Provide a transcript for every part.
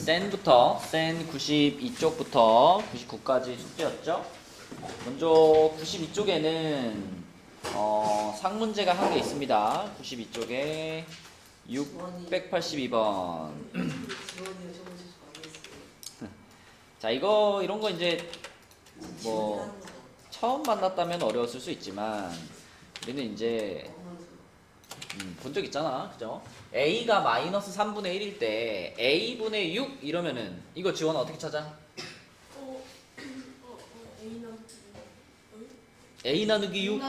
센 92쪽부터 99까지 숙제였죠. 먼저 92쪽에는 상문제가 한 개 있습니다. 92쪽에 682번. 자, 이런 거 이제 뭐 처음 만났다면 어려웠을 수 있지만 우리는 이제 본 적 있잖아, 그죠? a가 마이너스 3분의 1일 때 a분의 6 이러면은 이거 지원아 어떻게 찾아? a 나누기 6.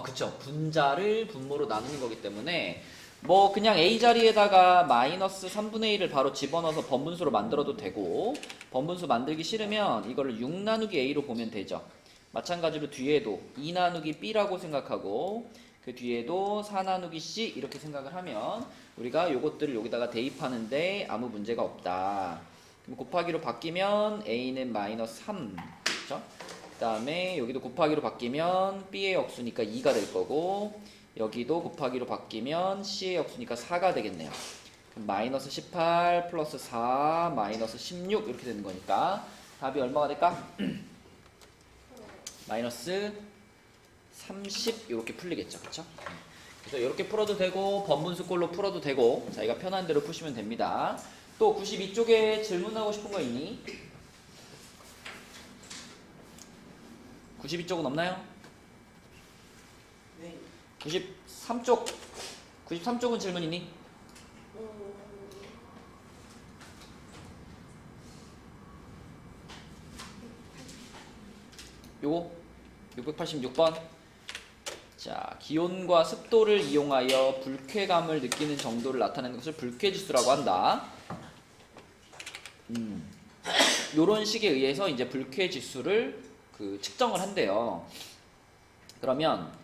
그쵸. 분자를 분모로 나누는 거기 때문에 뭐 그냥 a 자리에다가 마이너스 3분의 1을 바로 집어넣어서 번분수로 만들어도 되고, 번분수 만들기 싫으면 이거를 6 나누기 a로 보면 되죠. 마찬가지로 뒤에도 2 나누기 b라고 생각하고 그 뒤에도 4 나누기 c 이렇게 생각을 하면 우리가 요것들을 여기다가 대입하는데 아무 문제가 없다. 그럼 곱하기로 바뀌면 a는 마이너스 3, 그렇죠? 그 다음에 여기도 곱하기로 바뀌면 b의 역수니까 2가 될 거고, 여기도 곱하기로 바뀌면 c의 역수니까 4가 되겠네요. 그럼 마이너스 18 플러스 4 마이너스 16 이렇게 되는 거니까 답이 얼마가 될까? 마이너스 30 이렇게 풀리겠죠, 그렇죠? 그래서 이렇게 풀어도 되고 번분수꼴로 풀어도 되고 자기가 편한 대로 푸시면 됩니다. 또 92쪽에 질문하고 싶은 거 있니? 92쪽은 없나요? 네. 93쪽은 질문 있니? 요거 686번. 자, 기온과 습도를 이용하여 불쾌감을 느끼는 정도를 나타내는 것을 불쾌지수라고 한다. 요런 식에 의해서 이제 불쾌지수를 측정을 한대요. 그러면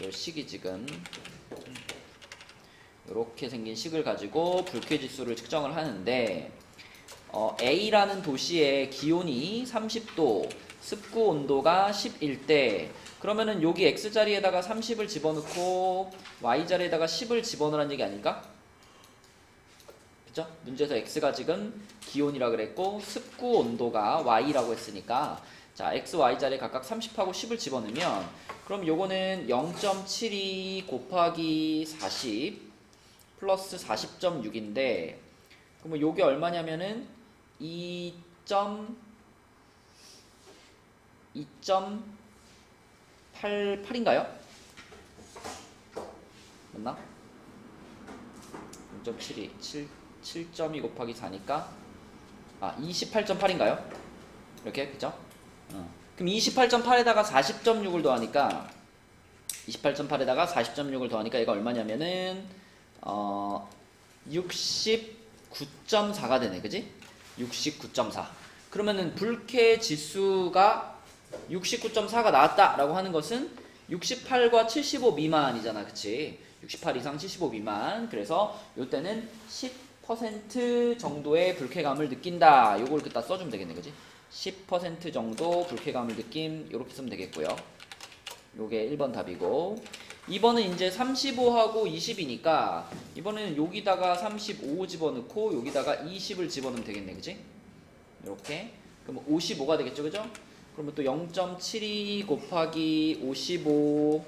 요 식이 지금 이렇게 생긴 식을 가지고 불쾌지수를 측정을 하는데, A라는 도시의 기온이 30도, 습구 온도가 11대, 그러면은 여기 X자리에다가 30을 집어넣고 Y자리에다가 10을 집어넣으라는 얘기 아닐까? 그죠? 문제에서 X가 지금 기온이라 그랬고 습구 온도가 Y라고 했으니까, 자, X, Y자리에 각각 30하고 10을 집어넣으면 그럼 요거는 0.72 곱하기 40 플러스 40.6인데, 그러면 요게 얼마냐면은 2.88인가요? 맞나? 0.72 7.2 곱하기 4니까 28.8인가요? 이렇게, 그죠? 그럼 28.8에다가 40.6을 더하니까 28.8에다가 40.6을 더하니까 얘가 얼마냐면은 69.4가 되네, 그지? 69.4. 그러면은 불쾌 지수가 69.4가 나왔다라고 하는 것은 68과 75 미만이잖아, 그치? 68 이상 75 미만. 그래서 요때는 10% 정도의 불쾌감을 느낀다. 요걸 그따 써주면 되겠네, 그지? 10% 정도 불쾌감을 느낌, 요렇게 쓰면 되겠고요. 요게 1번 답이고, 2번은 이제 35하고 20이니까 이번에는 여기다가 35 집어넣고 여기다가 20을 집어넣으면 되겠네, 그지? 이렇게. 그러면 55가 되겠죠, 그죠? 그러면 또 0.72 곱하기 55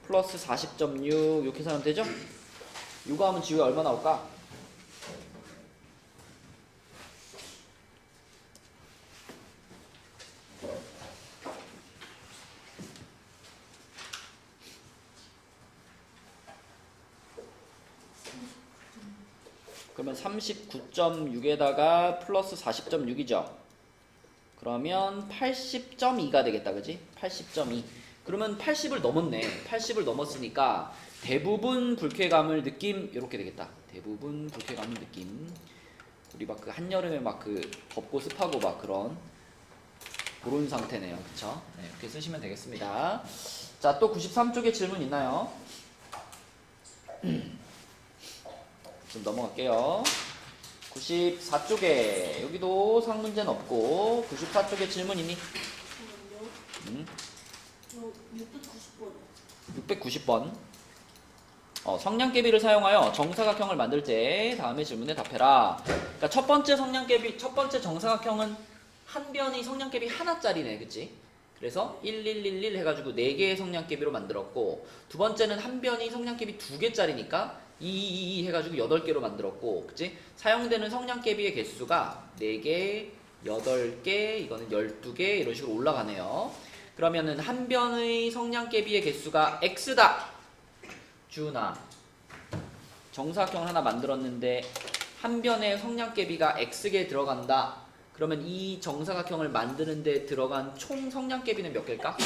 플러스 40.6 이렇게 하면 되죠? 이거 하면 지우에 얼마 나올까? 그러면 39.6에다가 플러스 40.6이죠. 그러면 80.2가 되겠다, 그지? 80.2. 그러면 80을 넘었네. 80을 넘었으니까 대부분 불쾌감을 느낌, 이렇게 되겠다. 대부분 불쾌감을 느낌. 우리 막 그 한여름에 막 덥고 습하고 막 그런 상태네요, 그쵸? 네, 이렇게 쓰시면 되겠습니다. 자, 또 93쪽에 질문 있나요? 좀 넘어갈게요. 94쪽에 여기도 상문제는 없고 94쪽에 질문 있니? 690번. 690번. 성량계비를 사용하여 정사각형을 만들 때 다음의 질문에 답해라. 그러니까 첫 번째 정사각형은 한 변이 성량계비 하나짜리네, 그치? 그래서 1, 1, 1, 1 해가지고 4개의 성량계비로 만들었고, 두 번째는 한 변이 성량계비 2개짜리니까 2, 2, 2 해가지고 8개로 만들었고, 그치? 사용되는 성량계비의 개수가 4개, 8개, 이거는 12개 이런 식으로 올라가네요. 그러면은 한 변의 성량계비의 개수가 x다. 주은아, 정사각형을 하나 만들었는데 한 변의 성량계비가 x개 들어간다. 그러면 이 정사각형을 만드는데 들어간 총 성량계비는 몇 개일까?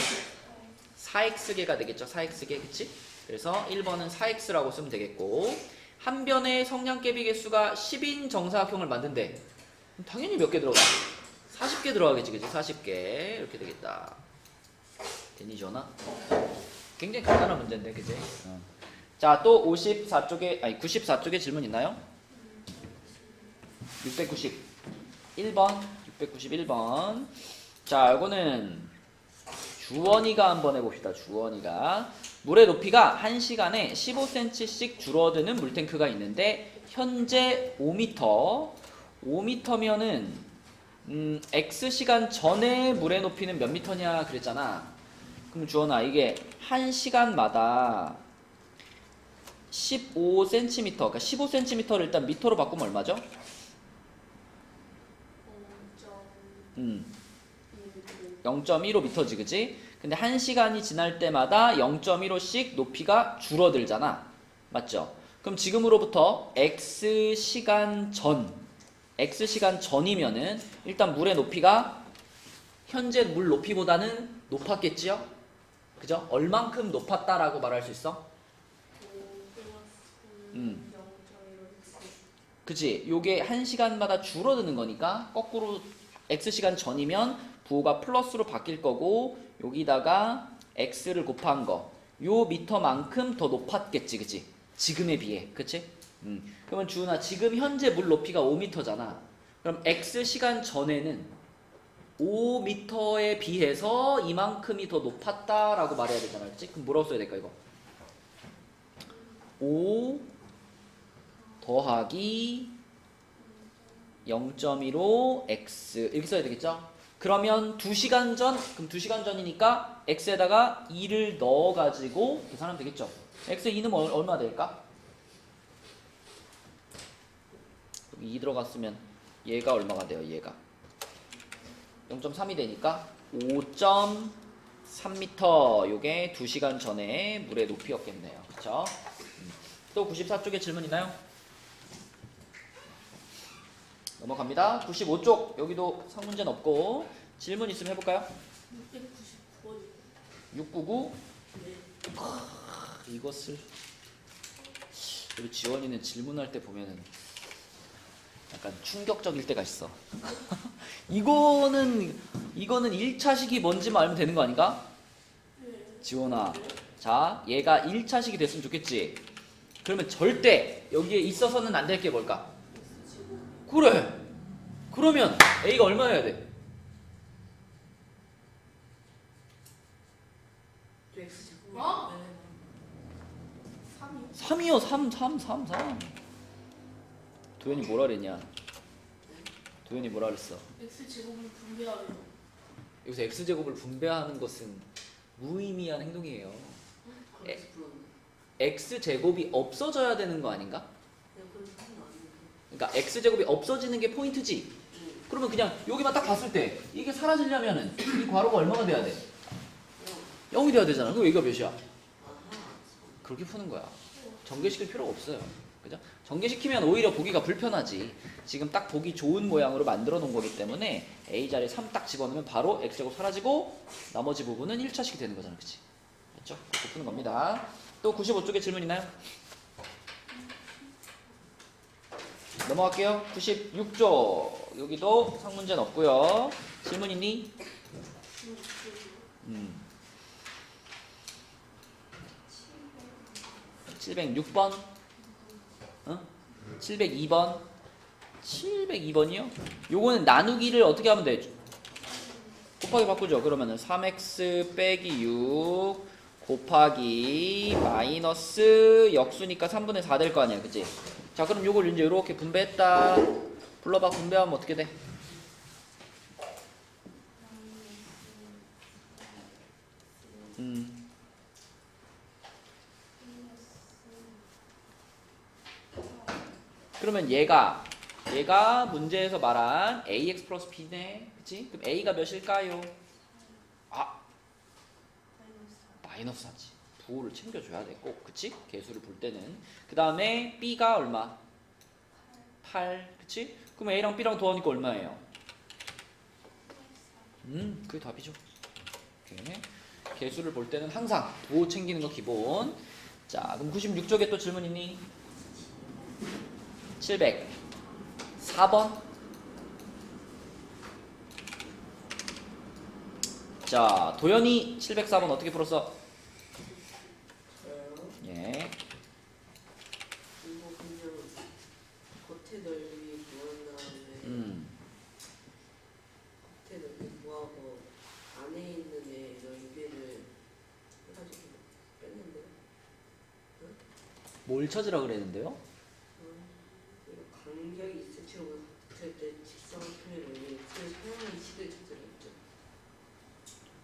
4x개가 되겠죠. 4x개, 그치? 그래서 1번은 4x라고 쓰면 되겠고, 한 변의 성량계비 개수가 10인 정사각형을 만든대. 그럼 당연히 몇 개 들어가? 40개 들어가겠지, 그치? 40개 이렇게 되겠다. 되니 전화? 굉장히 간단한 문제인데, 그치? 자, 또 94쪽에 질문 있나요? 691번. 691번. 자, 이거는 주원이가 한번 해봅시다. 주원이가. 물의 높이가 1시간에 15cm씩 줄어드는 물탱크가 있는데 현재 5m. 5m면은 X시간 전에 물의 높이는 몇 미터냐 그랬잖아. 그럼 주원아, 이게 1시간마다 15cm, 그러니까 15cm를 일단 미터로 바꾸면 얼마죠? 0.15m지, 그치? 근데 1시간이 지날 때마다 0.15씩 높이가 줄어들잖아. 맞죠? 그럼 지금으로부터 X시간 전이면은 일단 물의 높이가 현재 물 높이보다는 높았겠지요? 그죠? 얼만큼 높았다라고 말할 수 있어? 그치? 요게 1시간마다 줄어드는 거니까 거꾸로 X시간 전이면 부호가 플러스로 바뀔 거고, 여기다가 X를 곱한 거, 요 미터만큼 더 높았겠지, 그치? 지금에 비해, 그치? 그러면 주은아, 지금 현재 물 높이가 5m잖아. 그럼 X시간 전에는 5m에 비해서 이만큼이 더 높았다라고 말해야 되잖아, 그치? 그럼 뭐라고 써야 될까, 이거? 5 더하기 0.15 x 이렇게 써야 되겠죠? 그러면 2시간 전, 그럼 2시간 전이니까 x에다가 2를 넣어가지고 계산하면 되겠죠? x에 2는 얼마 될까? 2 들어갔으면 얘가 얼마가 돼요? 얘가 0.3이 되니까 5.3m. 요게 2시간 전에 물의 높이였겠네요. 그쵸? 또 94쪽에 질문 있나요? 넘어갑니다. 95쪽. 여기도 상문제는 없고 질문 있으면 해볼까요? 699. 이것을 우리 지원이는 질문할 때 보면은 약간 충격적일 때가 있어. 이거는 1차식이 뭔지만 알면 되는 거 아닌가? 지원아, 자, 얘가 1차식이 됐으면 좋겠지. 그러면 절대 여기에 있어서는 안 될 게 뭘까? 그래. 그러면 A가 얼마여야 돼? 어? 3이요. 3. 도현이 뭐라 그랬냐? 도현이 뭐라 그랬어? X제곱을 분배하래요. 여기서 X제곱을 분배하는 것은 무의미한 행동이에요. X제곱이 없어져야 되는 거 아닌가? 그러니까 X제곱이 없어지는 게 포인트지? 그러면 그냥 여기만 딱 봤을 때 이게 사라지려면은 이 괄호가 얼마가 돼야 돼? 0이 돼야 되잖아. 그럼 여기가 몇이야? 그렇게 푸는 거야. 전개시킬 필요가 없어요. 그죠? 전개시키면 오히려 보기가 불편하지. 지금 딱 보기 좋은 모양으로 만들어 놓은 거기 때문에 A 자리에 3 딱 집어넣으면 바로 X제곱 사라지고 나머지 부분은 1차식이 되는 거잖아. 그치? 맞죠? 그렇게 푸는 겁니다. 또 95쪽에 질문 있나요? 넘어갈게요. 96쪽. 여기도 상문제는 없고요. 질문 있니? 706번? 702번? 702번이요? 요거는 나누기를 어떻게 하면 돼? 곱하기 바꾸죠. 그러면은 3x 빼기 6 곱하기 마이너스 역수니까 3분의 4 될 거 아니야, 그치? 자, 그럼 요걸 이제 이렇게 분배했다. 불러봐. 분배하면 어떻게 돼? 그러면 얘가 문제에서 말한 ax 플러스 b네, 그치? 그럼 a가 몇일까요? 아, 마이너스 4지. 부호를 챙겨줘야 돼, 꼭. 그치? 개수를 볼 때는. 그 다음에 b가 얼마? 8. 그치? 그럼 a랑 b랑 더하니까 얼마예요? 그게 답이죠. 오케이. 개수를 볼 때는 항상 부호 챙기는 거 기본. 자, 그럼 96쪽에 또 질문 있니? 704번. 자, 도연이 704번 어떻게 풀었어? 저요? 예. 이거 그냥 겉에 넓이 구한 다음에 겉에 넓이 구하고 안에 있는 애 넓이를 해가지고 뺐는데요. 뭘 찾으라 그랬는데요? 이거 간격이 있을 채로 붙을 때 직사각형의 넓이를 사용하는 식을 찾으랬죠.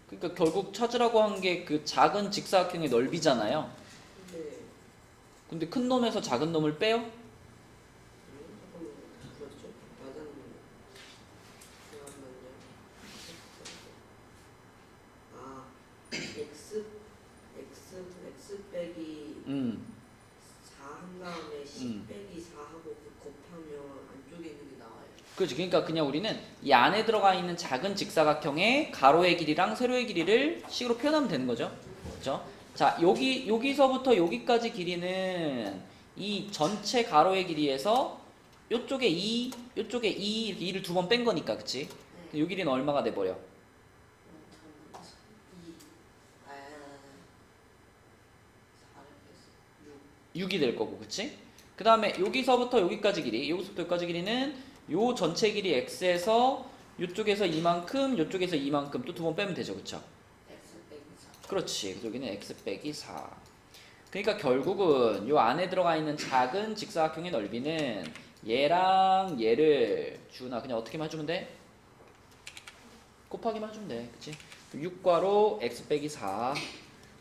그러니까 결국 찾으라고 한 게 그 작은 직사각형의 넓이잖아요. 근데 근데 큰 놈에서 작은 놈을 빼요? 잠깐만 그렇죠? 맞았는데 잠깐만요. 아 x 빼기 4 한 다음에 10 빼기 4하고 곱하면 안쪽에 있는 게 나와요. 그렇지. 그러니까 그냥 우리는 이 안에 들어가 있는 작은 직사각형의 가로의 길이랑 세로의 길이를 식으로 표현하면 되는 거죠. 그렇죠? 자, 여기서부터 여기까지 길이는 이 전체 가로의 길이에서 요쪽에 2, 요쪽에 2 이렇게 2를 두 번 뺀 거니까, 그치? 네. 요 길이는 얼마가 돼 버려? 6이 될 거고, 그치? 그 다음에 여기서부터 여기까지 길이, 여기서부터 여기까지 길이는 요 전체 길이 x에서 요쪽에서 이만큼, 요쪽에서 이만큼 또 두 번 빼면 되죠, 그쵸? x 빼기 4. 그렇지. 그래서 여기는 x 빼기 4. 그러니까 결국은 요 안에 들어가 있는 작은 직사각형의 넓이는 얘랑 얘를 주나 그냥 어떻게만 해주면 돼? 곱하기만 해주면 돼, 그치? 6괄호 x 빼기 4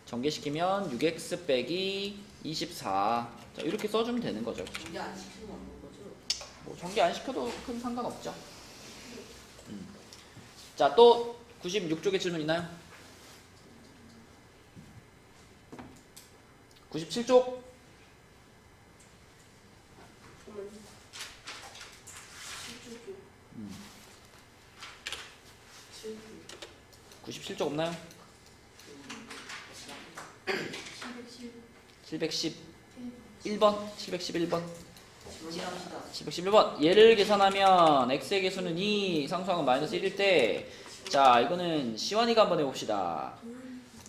전개시키면 6x 빼기 24. 자, 이렇게 써주면 되는 거죠. 그쵸? 이게 안 시키는 거 없는 거죠? 뭐 전개 안 시켜도 큰 상관없죠. 자, 또 96쪽에 질문 있나요? 97쪽. 저는 7쪽 97쪽 없나요? 710 711번. 711번. 정리합시다. 711번. 얘를 계산하면 x의 개수는 2, 상수항은 마이너스 1일 때, 자, 이거는 시원이가 한번 해봅시다.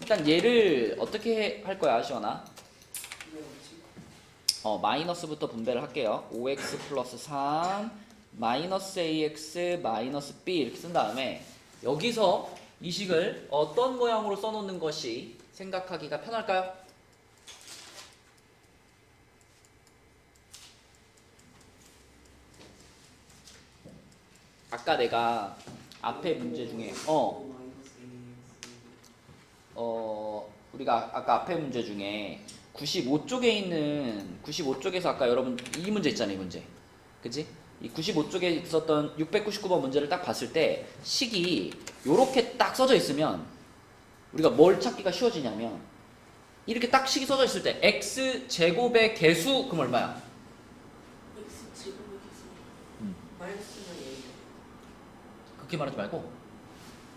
일단 얘를 어떻게 할 거야, 시원아? 마이너스부터 분배를 할게요. 5x 플러스 3 마이너스 ax 마이너스 b 이렇게 쓴 다음에 여기서 이 식을 어떤 모양으로 써놓는 것이 생각하기가 편할까요? 아까 내가 앞에 문제 중에 우리가 아까 앞에 문제 중에 95쪽에 있는 95쪽에서 아까 여러분 이 문제 있잖아요, 이 문제. 그치? 이 95쪽에 있었던 699번 문제를 딱 봤을 때 식이 요렇게 딱 써져 있으면 우리가 뭘 찾기가 쉬워지냐면 이렇게 딱 식이 써져 있을 때 x 제곱의 개수 그럼 얼마야? x 제곱의 개수 마이너스는 그렇게 말하지 말고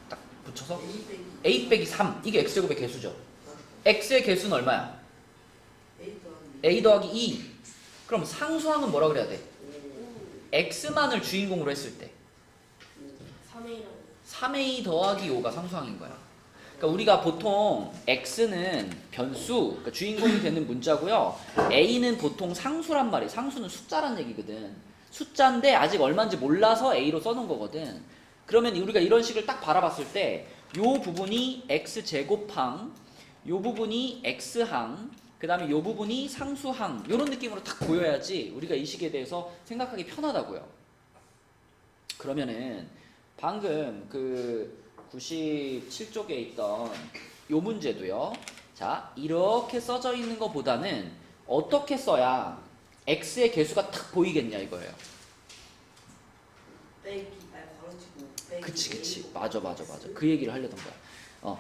딱 붙여서 A 빼기 a 빼기 3 이게 x 제곱의 개수죠. x의 개수는 얼마야? A 더하기 a 더하기 2. 그럼 상수항은 뭐라 그래야 돼? 5. x만을 주인공으로 했을 때 3A라는 3a 더하기 5가 상수항인 거야. 그러니까 우리가 보통 x는 변수, 그러니까 주인공이 되는 문자고요. a는 보통 상수란 말이에요. 상수는 숫자란 얘기거든. 숫자인데 아직 얼마인지 몰라서 a로 써놓은 거거든. 그러면 우리가 이런 식을 딱 바라봤을 때 요 부분이 x 제곱항, 요 부분이 x항, 그 다음에 요 부분이 상수항, 요런 느낌으로 딱 보여야지 우리가 이 식에 대해서 생각하기 편하다고요. 그러면은 방금 그 97쪽에 있던 요 문제도요. 자, 이렇게 써져 있는 것보다는 어떻게 써야 x의 개수가 딱 보이겠냐 이거예요. 괄호치고 빼기 그치. 맞아. 그 얘기를 하려던 거야.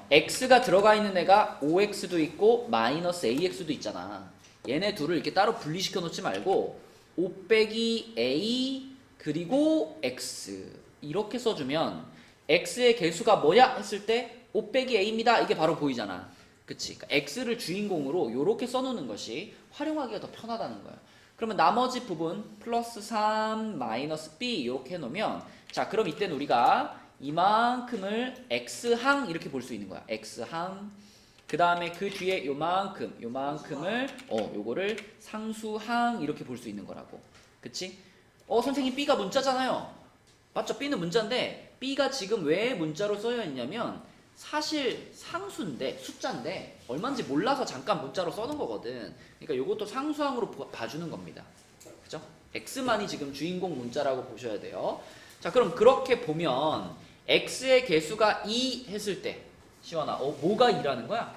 x가 들어가 있는 애가 5x도 있고 마이너스 ax도 있잖아. 얘네 둘을 이렇게 따로 분리시켜 놓지 말고 5 빼기 a 그리고 x 이렇게 써주면 x의 개수가 뭐야 했을 때 5 빼기 a입니다. 이게 바로 보이잖아. 그치? 그러니까 x를 주인공으로 이렇게 써놓는 것이 활용하기가 더 편하다는 거야. 그러면 나머지 부분 플러스 3 마이너스 b 이렇게 해놓으면 자 그럼 이때는 우리가 이만큼을 x항 이렇게 볼 수 있는 거야. x항 그 다음에 그 뒤에 요만큼을 요거를 상수항 이렇게 볼 수 있는 거라고. 그치? 선생님 b가 문자잖아요. 맞죠? b는 문자인데 b가 지금 왜 문자로 써여 있냐면 사실 상수인데 숫자인데 얼마인지 몰라서 잠깐 문자로 써놓은 거거든. 그러니까 요것도 상수항으로 봐주는 겁니다. 그죠? x만이 지금 주인공 문자라고 보셔야 돼요. 자 그럼 그렇게 보면 x의 개수가 2 했을 때 시원아 뭐가 2라는 거야?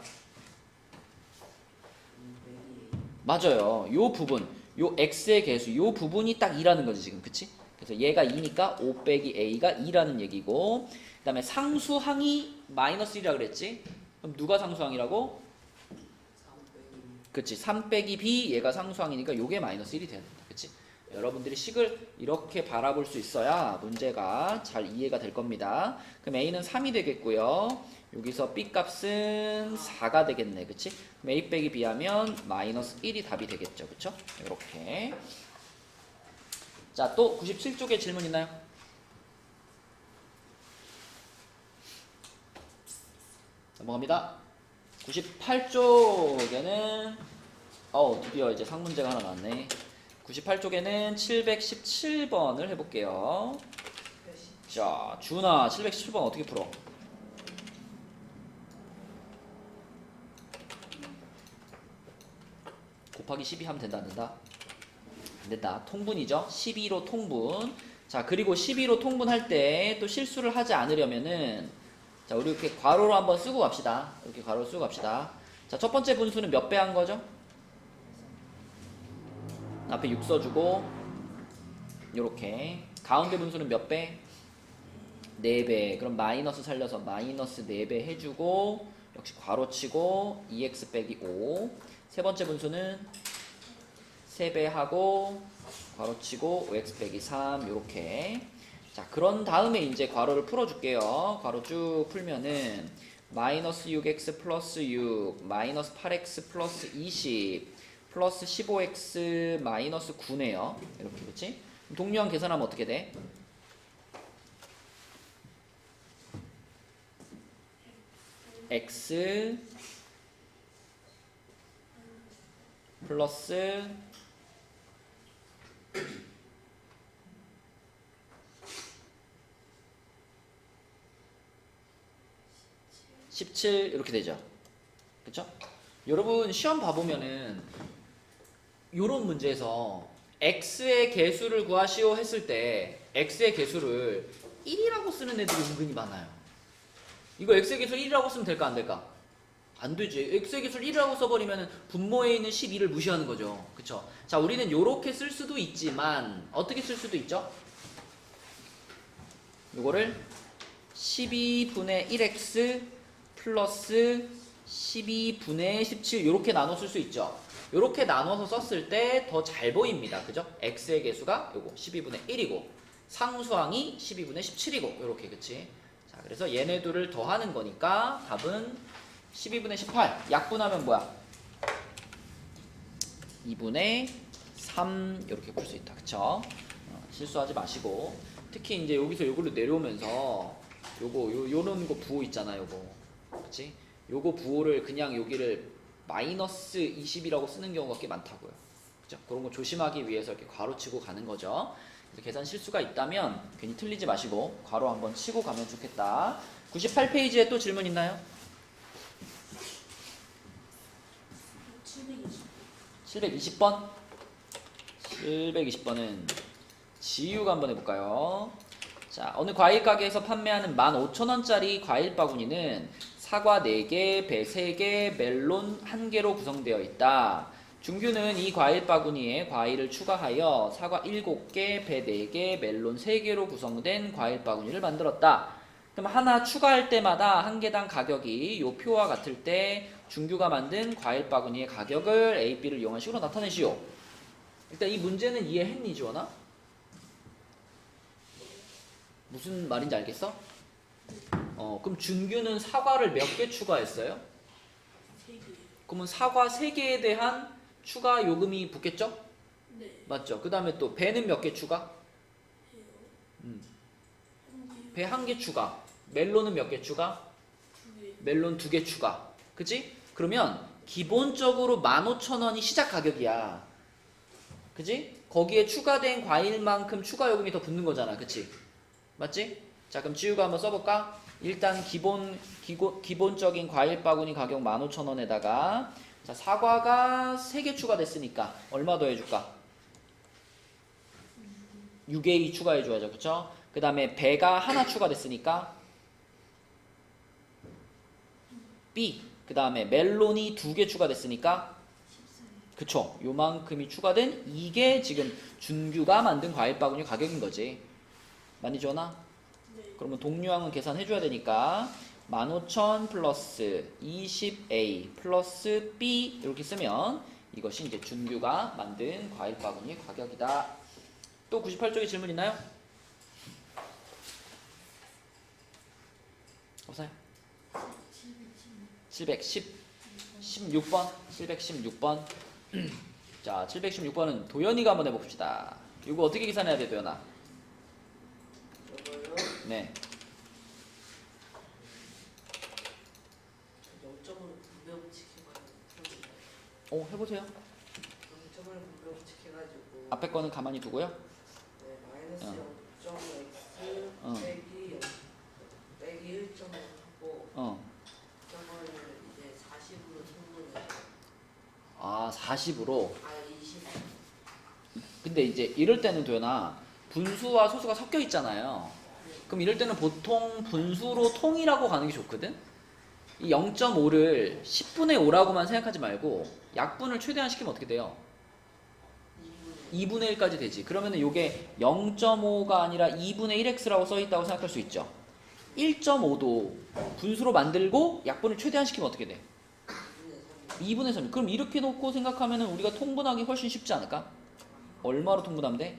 맞아요. 요 부분 요 x의 개수 요 부분이 딱 2라는 거지 지금. 그치? 그래서 얘가 2니까 5 빼기 a가 2라는 얘기고 그 다음에 상수항이 마이너스 1이라 그랬지? 그럼 누가 상수항이라고? 그치 3 빼기 b 얘가 상수항이니까 요게 마이너스 1이 돼야 된다. 그치? 여러분들이 식을 이렇게 바라볼 수 있어야 문제가 잘 이해가 될 겁니다. 그럼 a는 3이 되겠고요. 여기서 b 값은 4가 되겠네. 그치? 그럼 a 빼기 b 하면 마이너스 1이 답이 되겠죠. 그쵸? 이렇게. 자, 또 97쪽에 질문 있나요? 넘어갑니다. 98쪽에는 드디어 이제 상문제가 하나 나왔네. 98쪽에는 717번을 해볼게요. 자, 준아 717번 어떻게 풀어? 곱하기 12 하면 된다 안 된다? 안 된다. 통분이죠. 12로 통분. 자, 그리고 12로 통분할 때 또 실수를 하지 않으려면은 자, 우리 이렇게 괄호로 한번 쓰고 갑시다. 이렇게 괄호로 쓰고 갑시다. 자, 첫 번째 분수는 몇 배 한 거죠? 앞에 6 써주고 요렇게 가운데 분수는 몇 배? 4배. 그럼 마이너스 살려서 마이너스 4배 해주고 역시 괄호 치고 2x 빼기 5. 세 번째 분수는 3배 하고 괄호 치고 5x 빼기 3 요렇게. 자, 그런 다음에 이제 괄호를 풀어줄게요. 괄호 쭉 풀면은 마이너스 6x 플러스 6 마이너스 8x 플러스 20 플러스 15x 마이너스 9네요. 이렇게. 그치? 동료항 계산하면 어떻게 돼? x 플러스 17 이렇게 되죠. 그쵸? 여러분 시험 봐보면은 요런 문제에서 x의 개수를 구하시오 했을 때 x의 개수를 1이라고 쓰는 애들이 은근히 많아요. 이거 x의 개수를 1이라고 쓰면 될까 안 될까? 안 되지. x의 개수를 1이라고 써버리면 분모에 있는 12를 무시하는 거죠. 그쵸? 자, 우리는 요렇게 쓸 수도 있지만 어떻게 쓸 수도 있죠? 요거를 12분의 1x 플러스 12분의 17 요렇게 나눠 쓸 수 있죠. 요렇게 나눠서 썼을 때 더 잘 보입니다. 그죠? x의 개수가 요거 12분의 1이고 상수항이 12분의 17이고 요렇게. 그치? 자, 그래서 얘네 둘을 더하는 거니까 답은 12분의 18 약분하면 뭐야? 2분의 3 이렇게 풀 수 있다. 그쵸? 실수하지 마시고 특히 이제 여기서 요걸로 내려오면서 요런 거 부호 있잖아. 요거. 그치? 요거 부호를 그냥 여기를 마이너스 20이라고 쓰는 경우가 꽤 많다고요. 그죠? 그런 거 조심하기 위해서 이렇게 괄호 치고 가는 거죠. 그래서 계산 실수가 있다면 괜히 틀리지 마시고 괄호 한번 치고 가면 좋겠다. 98페이지에 또 질문 있나요? 720번. 720번은 지우가 한번 해볼까요? 자, 어느 과일 가게에서 판매하는 15,000원짜리 과일 바구니는 사과 4개, 배 3개, 멜론 1개로 구성되어 있다. 준규는 이 과일 바구니에 과일을 추가하여 사과 7개, 배 4개, 멜론 3개로 구성된 과일 바구니를 만들었다. 그럼 하나 추가할 때마다 한 개당 가격이 요 표와 같을 때 준규가 만든 과일 바구니의 가격을 A, B를 이용한 식으로 나타내시오. 일단 이 문제는 이해했니, 지원아? 무슨 말인지 알겠어? 그럼 준규는 사과를 몇 개 추가했어요? 3개. 그러면 사과 3개에 대한 추가 요금이 붙겠죠? 네. 맞죠? 그 다음에 또 배는 몇 개 추가? 해요. 음. 1개. 배 1개 추가. 멜론은 몇 개 추가? 2개. 멜론 2개 추가. 그치? 그러면 기본적으로 15,000원이 시작 가격이야. 그치? 거기에 추가된 과일만큼 추가 요금이 더 붙는 거잖아. 그치? 맞지? 자, 그럼 지우가 한번 써볼까? 일단 기본적인 과일 바구니 가격 15,000원에다가 자, 사과가 3개 추가됐으니까 얼마 더 해줄까? 6A 추가해줘야죠. 그쵸? 그 다음에 배가 하나 추가됐으니까 B. 그 다음에 멜론이 2개 추가됐으니까 그쵸? 요만큼이 추가된 이게 지금 준규가 만든 과일 바구니 가격인 거지. 많이 주어나? 네. 그러면 동류항은 계산해줘야 되니까 15,000 플러스 20A 플러스 B 이렇게 쓰면 이것이 이제 준규가 만든 과일 바구니 가격이다. 또 98쪽에 질문 있나요? 없어요? 716번 716번 자, 716번은 도연이가 한번 해봅시다. 이거 어떻게 계산해야 돼, 도연아? 이거요? 네. 0점을 분배법칙해가지고 해보세요. 0점을 분배법칙해가지고 앞에 거는 가만히 두고요. 네, 마이너스 어. 0.x 어. 빼기 1점을 하고 저거를 이제 40으로 통분해서 40으로. 20 근데 이제 이럴 때는 도연아, 분수와 소수가 섞여 있잖아요. 그럼 이럴 때는 보통 분수로 통이라고 가는 게 좋거든? 이 0.5를 10분의 5라고만 생각하지 말고 약분을 최대한 시키면 어떻게 돼요? 2분의 1까지 되지. 그러면은 요게 0.5가 아니라 2분의 1x라고 써있다고 생각할 수 있죠. 1.5도 분수로 만들고 약분을 최대한 시키면 어떻게 돼? 2분의 3. 그럼 이렇게 놓고 생각하면은 우리가 통분하기 훨씬 쉽지 않을까? 얼마로 통분하면 돼?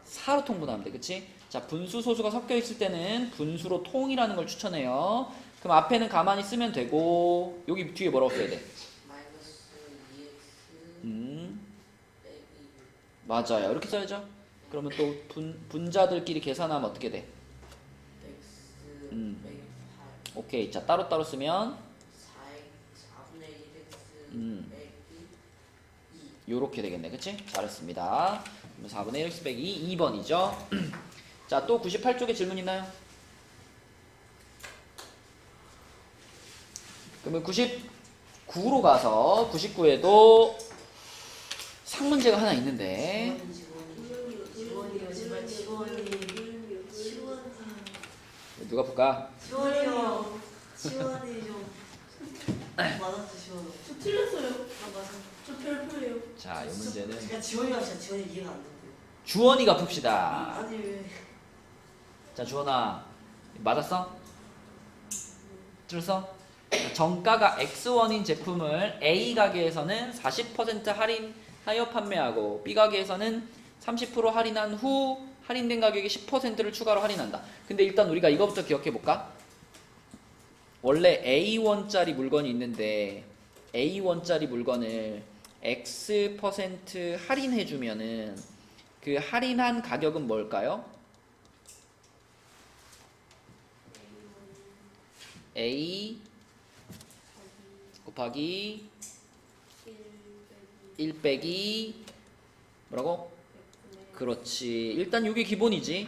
4로 통분하면 돼. 그치? 자, 분수 소수가 섞여 있을 때는 분수로 통이라는 걸 추천해요. 그럼 앞에는 가만히 쓰면 되고 여기 뒤에 뭐라고 써야 돼? 마이너스 2x 빼기 맞아요. 이렇게 써야죠. 그러면 또 분자들끼리 계산하면 어떻게 돼? x 빼기 8 오케이. 자, 따로따로 쓰면 4분의 1x 빼기 2 요렇게 되겠네. 그치? 잘했습니다. 그럼 4분의 1x 빼기 2번이죠. 자, 또 98쪽에 질문 있나요? 그러면 99로 가서 99에도 상문제가 하나 있는데 지원이요 제발 지원이 누가 볼까? 지원이요 지원이 좀 맞았어 지원 저 틀렸어요. 맞아 저 별표예요. 자, 이 문제는 제가 지원이가 진짜 지원이 이해가 안 돼요 주원이가 풉시다. 아니 왜 자, 주원아 맞았어? 들었어? 정가가 X1인 제품을 A 가게에서는 40% 할인하여 판매하고 B 가게에서는 30% 할인한 후 할인된 가격에 10%를 추가로 할인한다. 근데 일단 우리가 이거부터 기억해 볼까? 원래 A1짜리 물건이 있는데 A1짜리 물건을 X% 할인해 주면은 그 할인한 가격은 뭘까요? A 곱하기 1 빼기 뭐라고? 그렇지. 일단 이게 기본이지.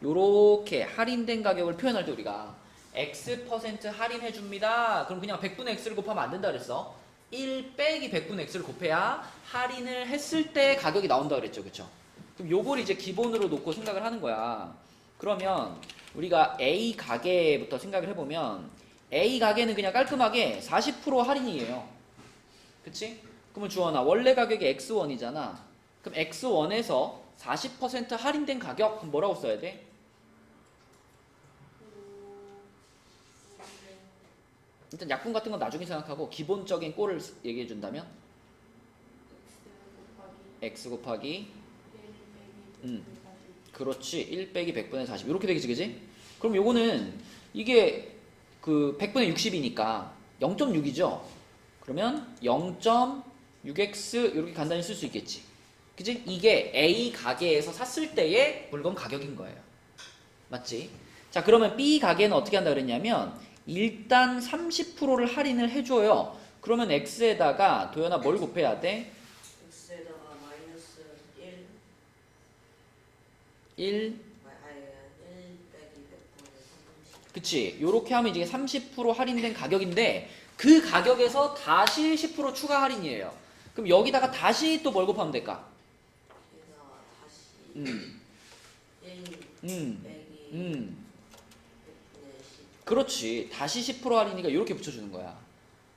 요렇게 할인된 가격을 표현할 때 우리가 X% 할인해 줍니다. 그럼 그냥 100분의 X를 곱하면 안 된다 그랬어. 1 빼기 100분의 x를 곱해야 할인을 했을 때 가격이 나온다 그랬죠. 그쵸? 그럼 요걸 이제 기본으로 놓고 생각을 하는 거야. 그러면 우리가 A 가게부터 생각을 해보면 A 가게는 그냥 깔끔하게 40% 할인이에요. 그치? 그러면 주원아 원래 가격이 X1이잖아. 그럼 X1에서 40% 할인된 가격 그럼 뭐라고 써야 돼? 일단 약분 같은 건 나중에 생각하고 기본적인 꼴을 얘기해 준다면 x 곱하기 그렇지 1 빼기 100분의 40 이렇게 되겠지 그지? 그럼 요거는 이게 그 100분의 60이니까 0.6이죠? 그러면 0.6x 이렇게 간단히 쓸 수 있겠지 그지? 이게 A 가게에서 샀을 때의 물건 가격인 거예요 맞지? 자 그러면 B 가게는 어떻게 한다 그랬냐면 일단 30%를 할인을 해줘요. 그러면 x에다가 도연아 뭘 곱해야 돼? x에다가 마이너스 1 1 빼기 100분의 30. 그치 요렇게 하면 이제 30% 할인된 가격인데 그 가격에서 다시 10% 추가 할인이에요. 그럼 여기다가 다시 또 뭘 곱하면 될까? 여기다가 다시 1 빼기 100분의 10. 그렇지. 다시 10% 할인이니까 이렇게 붙여주는 거야.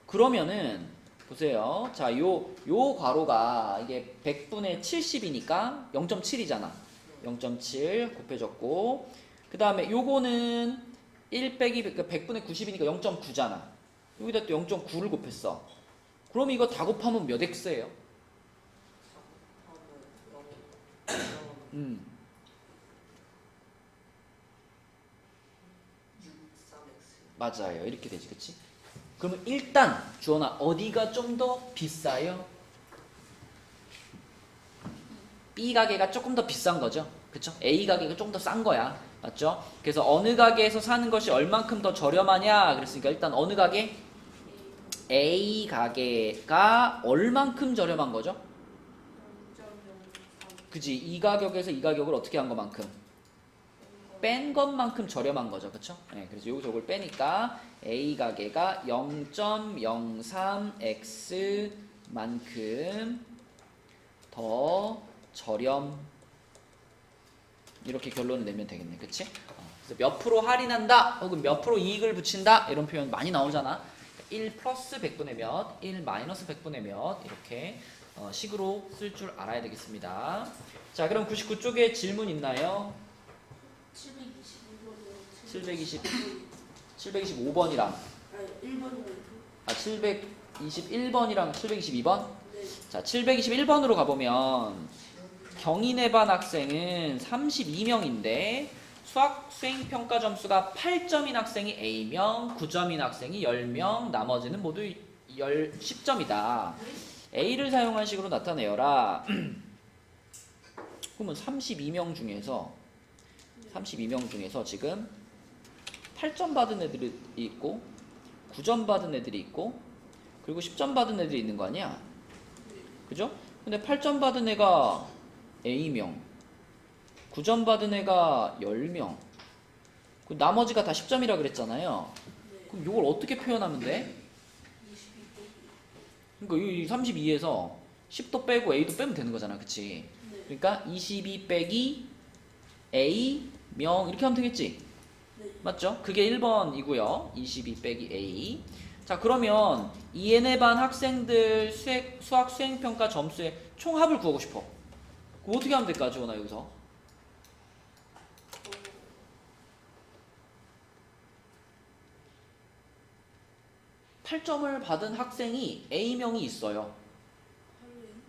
그러면은 보세요. 자, 요 괄호가 이게 100분의 70이니까 0.7이잖아. 0.7 곱해졌고 그 다음에 요거는 1 빼기 100분의 90이니까 0.9잖아. 여기다 또 0.9를 곱했어. 그럼 이거 다 곱하면 몇 x예요? 음. 63x. 맞아요. 이렇게 되지. 그치? 그러면 일단 주원아 어디가 좀 더 비싸요? B 가게가 조금 더 비싼 거죠. 그쵸? A 가게가 조금 더 싼 거야. 맞죠? 그래서 어느 가게에서 사는 것이 얼만큼 더 저렴하냐 그랬으니까 일단 어느 가게? A 가게가 얼만큼 저렴한 거죠? 그지? 이 가격에서 이 가격을 어떻게 한 것만큼? 뺀 것만큼 저렴한 거죠. 그쵸? 네, 그래서 여기서 이걸 빼니까 A 가게가 0.03x만큼 더 저렴 이렇게 결론을 내면 되겠네. 그치? 그래서 몇 프로 할인한다 혹은 몇 프로 이익을 붙인다 이런 표현 많이 나오잖아. 1 플러스 100분의 몇, 1 마이너스 100분의 몇 이렇게 식으로 쓸 줄 알아야 되겠습니다. 자 그럼 99쪽에 질문 있나요? 725번이랑 아니 1번이요. 721번이랑 722번? 네. 자 721번으로 가보면 경인의 반 학생은 32명인데 수학 수행평가 점수가 8점인 학생이 A명, 9점인 학생이 10명, 나머지는 모두 10점이다. A를 사용한 식으로 나타내어라. 그러면 32명 중에서 지금 8점 받은 애들이 있고 9점 받은 애들이 있고 그리고 10점 받은 애들이 있는 거 아니야? 그죠? 근데 8점 받은 애가 A명 9점 받은 애가 10명 나머지가 다 10점이라 그랬잖아요. 그럼 이걸 어떻게 표현하면 돼? 그러니까 이 32에서 10도 빼고 A도 빼면 되는 거잖아. 그치? 그러니까 22 빼기 A명 이렇게 하면 되겠지? 맞죠? 그게 1번이고요. 22 빼기 A. 자 그러면 EN의 반 학생들 수학 수행평가 점수의 총합을 구하고 싶어. 그거 어떻게 하면 될까? 지원아 여기서 8점을 받은 학생이 A명이 있어요.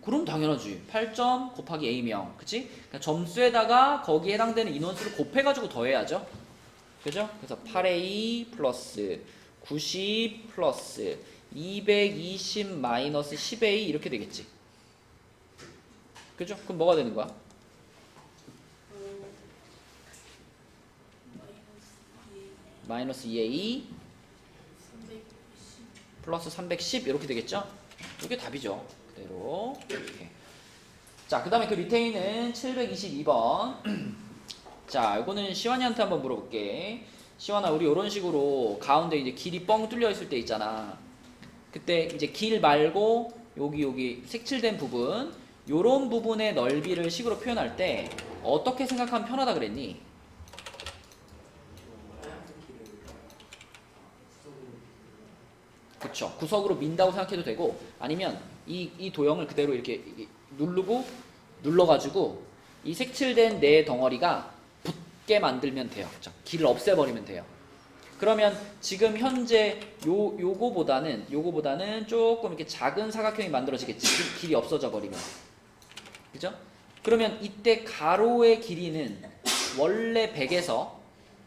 그럼 당연하지. 8점 곱하기 A명. 그치? 그러니까 점수에다가 거기에 해당되는 인원수를 곱해가지고 더해야죠. 그죠? 그래서 8A 플러스 90 플러스 220 마이너스 10A 이렇게 되겠지. 그죠? 그럼 뭐가 되는 거야? 마이너스 2A 플러스 310 이렇게 되겠죠? 이게 답이죠. 그대로 이렇게. 자, 그 다음에 그 밑에 있는 722번. 자, 이거는 시완이한테 한번 물어볼게. 시완아, 우리 이런 식으로 가운데 이제 길이 뻥 뚫려 있을 때 있잖아. 그때 이제 길 말고 여기 색칠된 부분, 요런 부분의 넓이를 식으로 표현할 때 어떻게 생각하면 편하다 그랬니? 그쵸. 구석으로 민다고 생각해도 되고, 아니면 이 도형을 그대로 이렇게 누르고 눌러가지고 이 색칠된 네 덩어리가 붙게 만들면 돼요. 그쵸? 길을 없애버리면 돼요. 그러면 지금 현재 요거보다는 조금 이렇게 작은 사각형이 만들어지겠지. 길이 없어져 버리면. 그죠? 그러면 이때 가로의 길이는 원래 100에서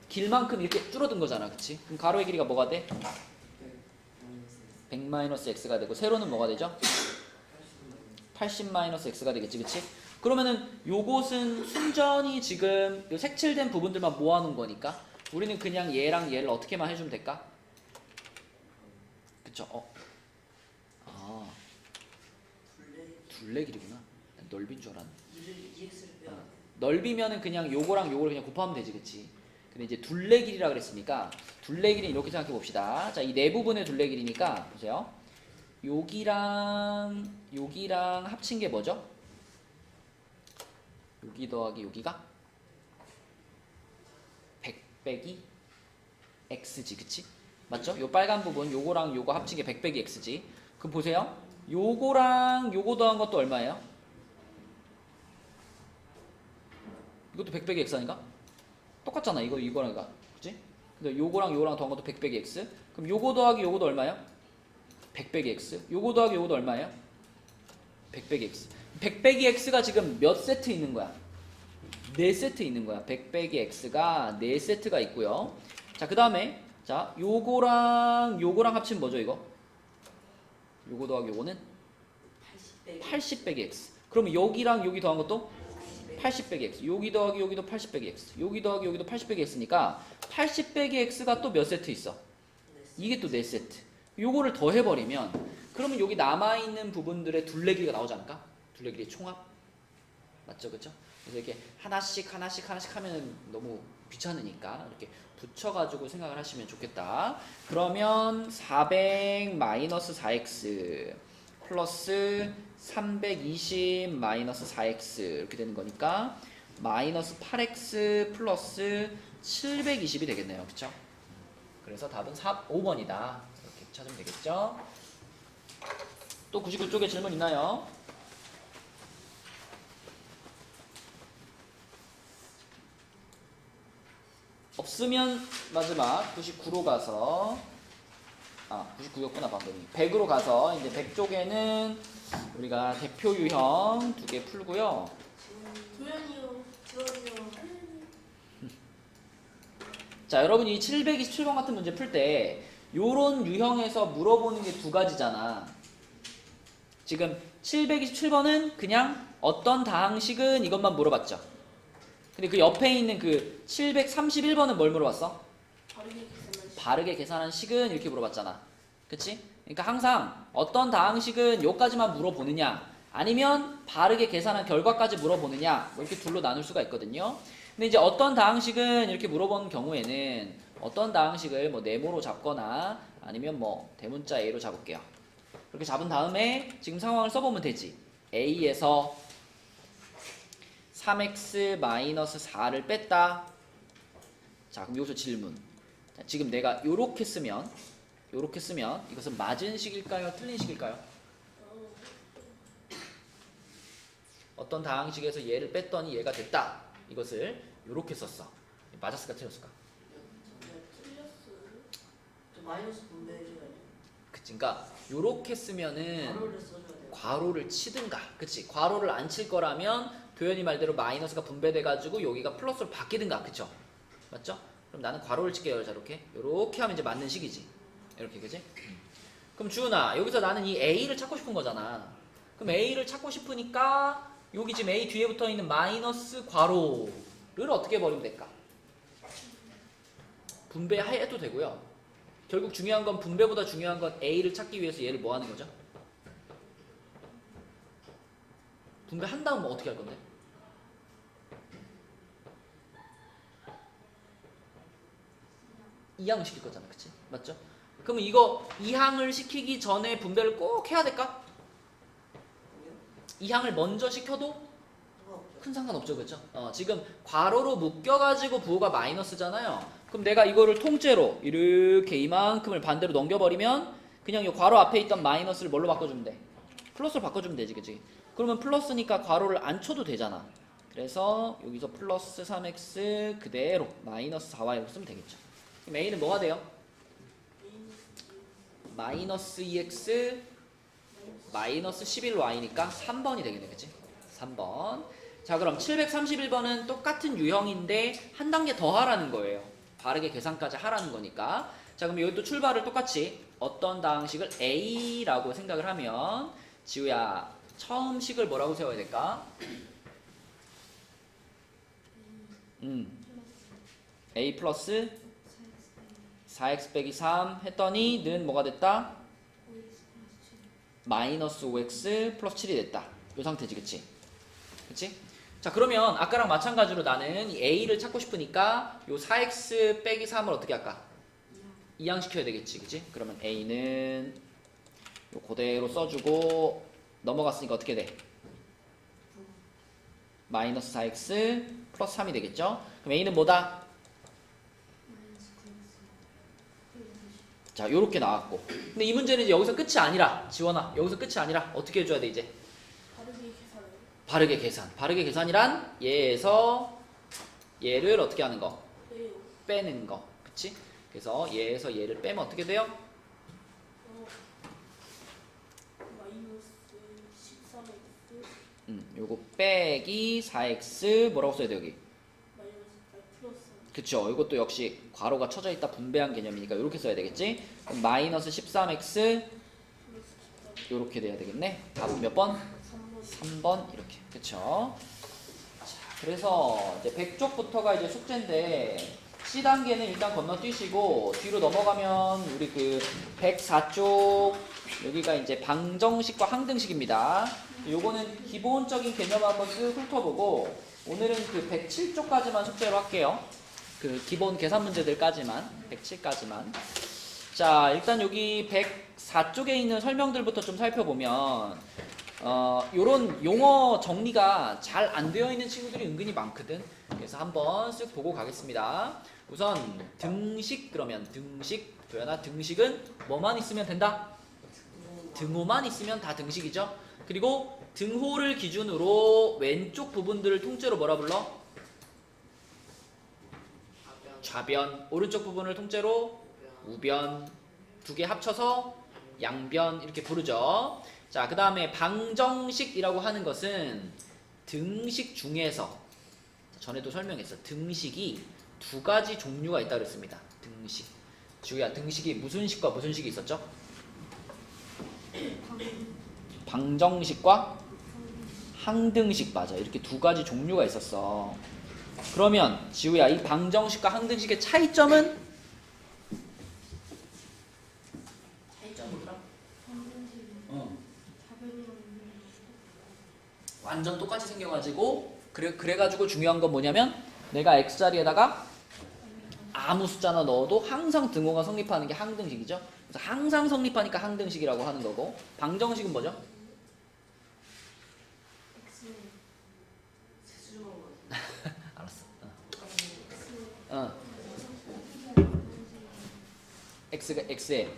길만큼 이렇게 줄어든 거잖아. 그치? 그럼 가로의 길이가 뭐가 돼? 100-x가 되고, 세로는 뭐가 되죠? 80-x가 되겠지. 그치? 그러면은 요것은 순전히 지금 요 색칠된 부분들만 모아놓은 거니까 우리는 그냥 얘랑 얘를 어떻게만 해주면 될까? 그쵸? 아, 둘레 길이구나. 난 넓인 줄 알았네. 넓이면은 그냥 요거랑 요거를 그냥 곱하면 되지. 그치? 근데 이제 둘레 길이라 그랬으니까 둘레 길이 이렇게 생각해 봅시다. 자, 이 네 부분의 둘레 길이니까 보세요. 여기랑 합친 게 뭐죠? 여기 더하기 여기가 100 빼기 x지. 그치? 맞죠? 요 빨간 부분 요거랑 요거 합친 게 100 빼기 x지. 그럼 보세요. 요거랑 요거 더한 것도 얼마예요? 이것도 100 빼기 x 아닌가? 똑같잖아. 이거랑 그치? 근데 요거랑 더한 것도 100 빼기 x. 그럼 요거 더하기 요거도 얼마예요? 100 빼기 x. 요거 더하기 요거도 얼마예요? 100 빼기 x. 100 빼기 x가 지금 몇 세트 있는 거야? 4세트 있는 거야. 100 빼기 x가 4세트가 있고요. 자, 그 다음에 자, 요거랑 합치면 뭐죠, 이거? 요거 더하기 요거는 80 빼기 x. 그러면 여기랑 여기 더한 것도 80 빼기 x. 여기 더하기 여기도 80 빼기 x. 여기 더하기 여기도 80 빼기 x니까 80 빼기 x가 또 몇 세트 있어? 이게 또 4세트. 요거를 더해버리면 그러면 여기 남아있는 부분들의 둘레 길이가 나오지 않을까? 둘레 길이 총합. 맞죠? 그쵸? 그래서 이렇게 하나씩 하면 너무 귀찮으니까 이렇게 붙여가지고 생각을 하시면 좋겠다. 그러면 400-4x 플러스 320-4x 이렇게 되는 거니까 마이너스 8x 플러스 720이 되겠네요. 그쵸? 그래서 답은 5번이다. 이렇게 찾으면 되겠죠? 또 99쪽에 질문 있나요? 없으면 마지막 99로 가서 99였구나 방금이. 100으로 가서 이제 100쪽에는 우리가 대표 유형 2개 풀고요. 도현이요. 자, 여러분 이 727번 같은 문제 풀 때 요런 유형에서 물어보는 게 2가지잖아. 지금 727번은 그냥 어떤 다항식은 이것만 물어봤죠. 근데 그 옆에 있는 그 731번은 뭘 물어봤어? 바르게 계산한 식은 이렇게 물어봤잖아. 그치? 그러니까 항상 어떤 다항식은 요까지만 물어보느냐 아니면 바르게 계산한 결과까지 물어보느냐 뭐 이렇게 둘로 나눌 수가 있거든요. 근데 이제 어떤 다항식은 이렇게 물어보는 경우에는 어떤 다항식을 뭐 네모로 잡거나 아니면 뭐 대문자 A로 잡을게요. 그렇게 잡은 다음에 지금 상황을 써보면 되지. A에서 3x-4를 뺐다. 자, 그럼 여기서 질문. 자, 지금 내가 요렇게 쓰면 이것은 맞은 식일까요? 틀린 식일까요? 어떤 다항식에서 얘를 뺐더니 얘가 됐다. 이것을 요렇게 썼어. 맞았을까 틀렸을까? 마이너스 분배해줘야 돼. 그치, 그러니까 요렇게 쓰면은 괄호를 치든가. 그치? 괄호를 안 칠 거라면 도현이 말대로 마이너스가 분배돼가지고 여기가 플러스로 바뀌든가. 그쵸? 맞죠? 그럼 나는 괄호를 칠게요. 자, 요렇게 하면 이제 맞는 식이지. 이렇게, 그치? 그럼 주은아, 여기서 나는 이 A를 찾고 싶은 거잖아. 그럼 A를 찾고 싶으니까 여기 지금 A 뒤에 붙어 있는 마이너스 괄호를 어떻게 버리면 될까? 분배해도 되고요. 결국 중요한 건 분배보다 중요한 건 A를 찾기 위해서 얘를 뭐 하는 거죠? 분배한 다음 어떻게 할 건데? 이항시킬 거잖아. 그치? 맞죠? 그러면 이거 2항을 시키기 전에 분배를 꼭 해야 될까? 2항을 먼저 시켜도 큰 상관없죠, 그렇죠? 지금 괄호로 묶여가지고 부호가 마이너스잖아요. 그럼 내가 이거를 통째로 이렇게 이만큼을 반대로 넘겨버리면 그냥 이 괄호 앞에 있던 마이너스를 뭘로 바꿔주면 돼? 플러스로 바꿔주면 되지, 그치? 그러면 플러스니까 괄호를 안 쳐도 되잖아. 그래서 여기서 플러스 3x 그대로 마이너스 4y 이렇게 쓰면 되겠죠. 그럼 a는 뭐가 돼요? 마이너스 2x 마이너스 11y니까 3번이 되겠네, 그치? 3번. 자, 그럼 731번은 똑같은 유형인데 한 단계 더 하라는 거예요. 바르게 계산까지 하라는 거니까. 자, 그럼 여기 또 출발을 똑같이 어떤 다항식을 a라고 생각을 하면 지우야, 처음 식을 뭐라고 세워야 될까? a 플러스 4x 빼기 3 했더니 는 뭐가 됐다? 마이너스 5x 플러스 7이 됐다. 이 상태지, 그치? 그치? 자, 그러면 아까랑 마찬가지로 나는 이 a를 찾고 싶으니까 요 4x 빼기 3을 어떻게 할까? 이항시켜야 되겠지, 그치? 그러면 a는 요 그대로 써주고 넘어갔으니까 어떻게 돼? 마이너스 4x 플러스 3이 되겠죠? 그럼 a는 뭐다? 자, 요렇게 나왔고. 근데 이 문제는 이제 여기서 끝이 아니라, 지원아, 여기서 끝이 아니라 어떻게 해줘야 돼, 이제? 바르게 계산. 바르게 계산이란 얘에서 얘를 어떻게 하는 거? 빼는 거. 그치? 그래서 얘에서 얘를 빼면 어떻게 돼요? 요거 빼기 4x 뭐라고 써야 돼, 여기? 그쵸? 이것도 역시 괄호가 쳐져 있다 분배한 개념이니까 이렇게 써야 되겠지? 그럼 마이너스 13x 요렇게 돼야 되겠네. 답은 몇 번? 3번 이렇게. 그쵸? 자, 그래서 이제 100쪽부터가 이제 숙제인데 C단계는 일단 건너뛰시고 뒤로 넘어가면 우리 그 104쪽 여기가 이제 방정식과 항등식입니다. 요거는 기본적인 개념 한번 쓱 훑어보고 오늘은 그 107쪽까지만 숙제로 할게요. 그 기본 계산 문제들까지만 107까지만. 자, 일단 여기 104쪽에 있는 설명들부터 좀 살펴보면 요런 용어 정리가 잘 안 되어 있는 친구들이 은근히 많거든. 그래서 한번 쓱 보고 가겠습니다. 우선 등식, 그러면 등식, 도연아, 등식은 뭐만 있으면 된다? 등호만 있으면 다 등식이죠. 그리고 등호를 기준으로 왼쪽 부분들을 통째로 뭐라 불러? 좌변. 오른쪽 부분을 통째로 우변. 두 개 합쳐서 양변 이렇게 부르죠. 자, 그 다음에 방정식이라고 하는 것은 등식 중에서 전에도 설명했어. 등식이 두 가지 종류가 있다고 그랬습니다. 등식. 지우야, 등식이 무슨 식과 무슨 식이 있었죠? 방정식과 항등식. 맞아. 이렇게 두 가지 종류가 있었어. 그러면 지우야, 이 방정식과 항등식의 차이점은? 완전 똑같이 생겨가지고 그래가지고 중요한 건 뭐냐면 내가 x자리에다가 아무 숫자나 넣어도 항상 등호가 성립하는 게 항등식이죠. 그래서 항상 성립하니까 항등식이라고 하는 거고, 방정식은 뭐죠? 알았어. x가 x에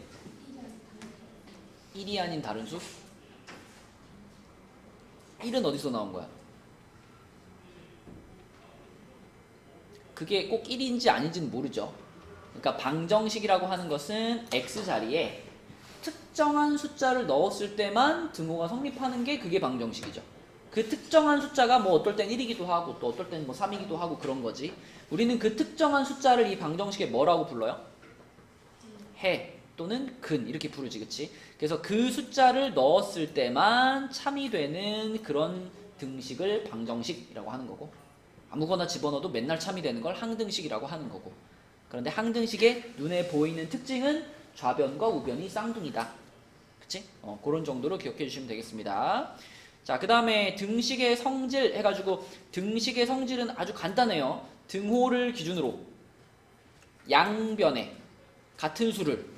1이 아닌 다른 수? 1은 어디서 나온 거야? 그게 꼭 1인지 아닌지는 모르죠. 그러니까 방정식이라고 하는 것은 x자리에 특정한 숫자를 넣었을 때만 등호가 성립하는 게 그게 방정식이죠. 그 특정한 숫자가 뭐 어떨 땐 1이기도 하고 또 어떨 땐 뭐 3이기도 하고 그런 거지. 우리는 그 특정한 숫자를 이 방정식에 뭐라고 불러요? 해 또는 근 이렇게 부르지, 그치? 그래서 그 숫자를 넣었을 때만 참이 되는 그런 등식을 방정식이라고 하는 거고, 아무거나 집어넣어도 맨날 참이 되는 걸 항등식이라고 하는 거고. 그런데 항등식의 눈에 보이는 특징은 좌변과 우변이 쌍둥이다. 그치? 그런 정도로 기억해 주시면 되겠습니다. 자, 그 다음에 등식의 성질 해가지고, 등식의 성질은 아주 간단해요. 등호를 기준으로 양변에 같은 수를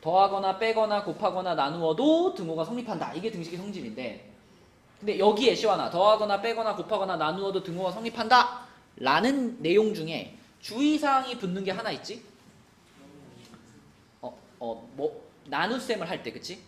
더하거나 빼거나 곱하거나 나누어도 등호가 성립한다. 이게 등식의 성질인데, 근데 여기에 시완아 더하거나 빼거나 곱하거나 나누어도 등호가 성립한다 라는 내용 중에 주의사항이 붙는 게 하나 있지? 뭐 나눗셈을 할 때, 그치?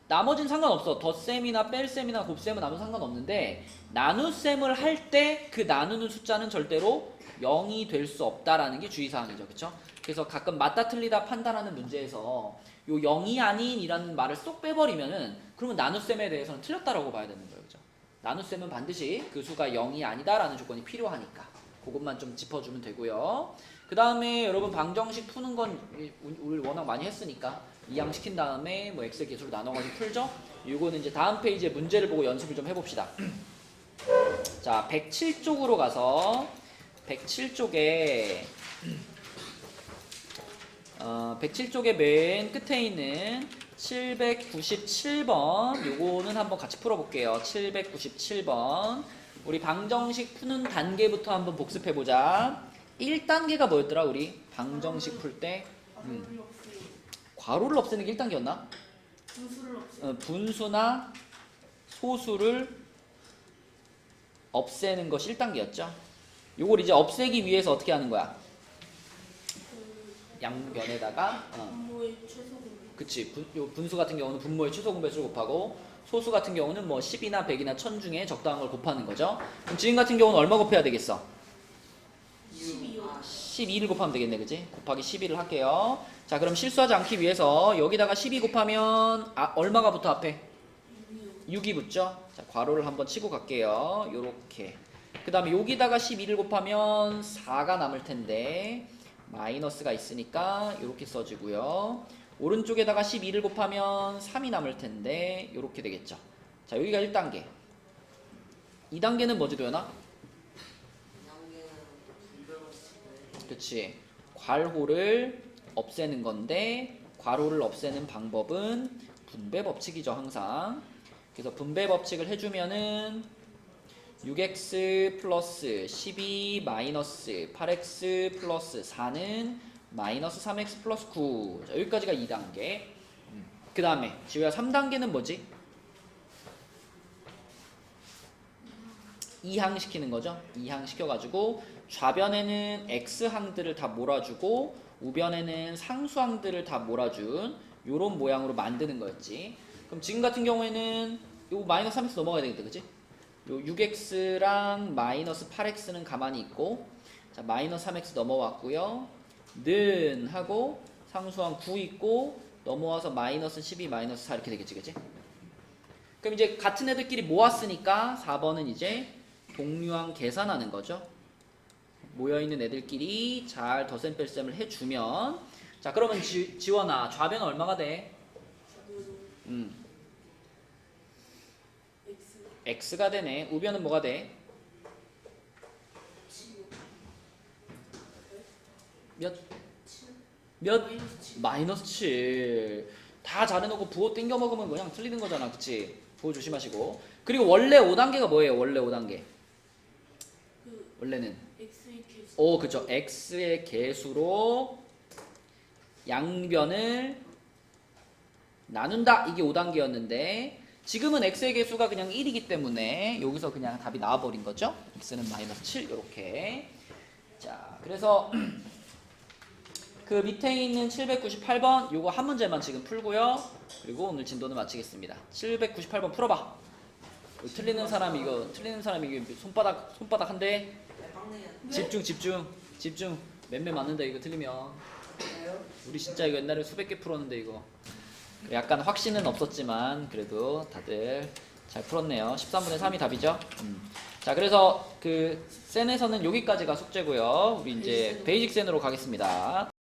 나머진 상관없어. 덧셈이나 뺄셈이나 곱셈은 아무 상관없는데, 나눗셈을 할 때 그 나누는 숫자는 절대로 0이 될 수 없다라는 게 주의사항이죠. 그쵸? 그래서 가끔 맞다 틀리다 판단하는 문제에서 요 0이 아닌 이라는 말을 쏙 빼버리면은, 그러면 나눗셈에 대해서는 틀렸다라고 봐야 되는 거예요. 그죠? 나눗셈은 반드시 그 수가 0이 아니다라는 조건이 필요하니까 그것만 좀 짚어주면 되고요. 그 다음에 여러분 방정식 푸는 건 우리 워낙 많이 했으니까 이항시킨 다음에 뭐 x의 개수로 나눠가지고 풀죠. 이거는 이제 다음 페이지에 문제를 보고 연습을 좀 해봅시다. 자, 107쪽으로 가서 107쪽에 107쪽에 맨 끝에 있는 797번 요거는 한번 같이 풀어볼게요. 797번 우리 방정식 푸는 단계부터 한번 복습해보자. 1단계가 뭐였더라 우리? 방정식 풀 때 괄호를 없애는 게 1단계였나? 분수를 없애. 분수나 소수를 없애는 것이 1단계였죠. 요걸 이제 없애기 위해서 어떻게 하는 거야? 양변에다가 분모의 최소 공배. 그치. 요 분수 같은 경우는 분모의 최소 공배수를 곱하고, 소수 같은 경우는 뭐 10이나 100이나 1000 중에 적당한 걸 곱하는 거죠. 그럼 지금 같은 경우는 얼마 곱해야 되겠어? 12요. 12를 곱하면 되겠네, 그치? 곱하기 12를 할게요. 자, 그럼 실수하지 않기 위해서 여기다가 12 곱하면 얼마가 붙어 앞에? 6이 붙죠? 자, 괄호를 한번 치고 갈게요. 요렇게. 그 다음에 여기다가 12를 곱하면 4가 남을 텐데 마이너스가 있으니까 요렇게 써지고요. 오른쪽에다가 12를 곱하면 3이 남을 텐데 요렇게 되겠죠. 자, 여기가 1단계. 2단계는 뭐지, 도연아? 그치. 괄호를 없애는 건데, 괄호를 없애는 방법은 분배 법칙이죠, 항상. 그래서 분배 법칙을 해주면은 6x 플러스 12 마이너스 8x 플러스 4는 마이너스 3x 플러스 9. 자, 여기까지가 2단계. 그 다음에 지우야 3단계는 뭐지? 이항 시키는 거죠. 이항 시켜가지고 좌변에는 x항들을 다 몰아주고 우변에는 상수항들을 다 몰아준 요런 모양으로 만드는 거였지. 그럼 지금 같은 경우에는 요 마이너스 3x 넘어가야 되겠다, 그치? 요 6x랑 마이너스 8x는 가만히 있고, 자, 마이너스 3x 넘어왔고요. 는 하고 상수항 9 있고 넘어와서 마이너스 12 마이너스 4 이렇게 되겠지, 그치? 그럼 이제 같은 애들끼리 모았으니까 4번은 이제 동류항 계산하는 거죠. 모여있는 애들끼리 잘 덧셈 뺄셈을 해주면, 자, 그러면 지원아 좌변은 얼마가 돼? x가 되네. 우변은 뭐가 돼? 몇? 마이너스 7. 다 잘해놓고 부호 땡겨 먹으면 그냥 틀리는 거잖아, 그치? 부호 조심하시고. 그리고 원래 5단계가 뭐예요? 원래 5단계 원래는 x의 개수. 오, 그쵸. x의 개수로 양변을 나눈다. 이게 5단계였는데 지금은 x의 개수가 그냥 1이기 때문에 여기서 그냥 답이 나와버린 거죠. x는 마이너스 7 이렇게. 자, 그래서 그 밑에 있는 798번 요거 한 문제만 지금 풀고요. 그리고 오늘 진도는 마치겠습니다. 798번 풀어봐. 틀리는 사람이 이거 손바닥 한 대. 집중. 맴매 맞는다 이거 틀리면. 우리 진짜 이거 옛날에 수백 개 풀었는데 이거. 약간 확신은 없었지만 그래도 다들 잘 풀었네요. 13분의 3이 답이죠. 자, 그래서 그 센에서는 여기까지가 숙제고요. 우리 이제 베이직 센으로 가겠습니다.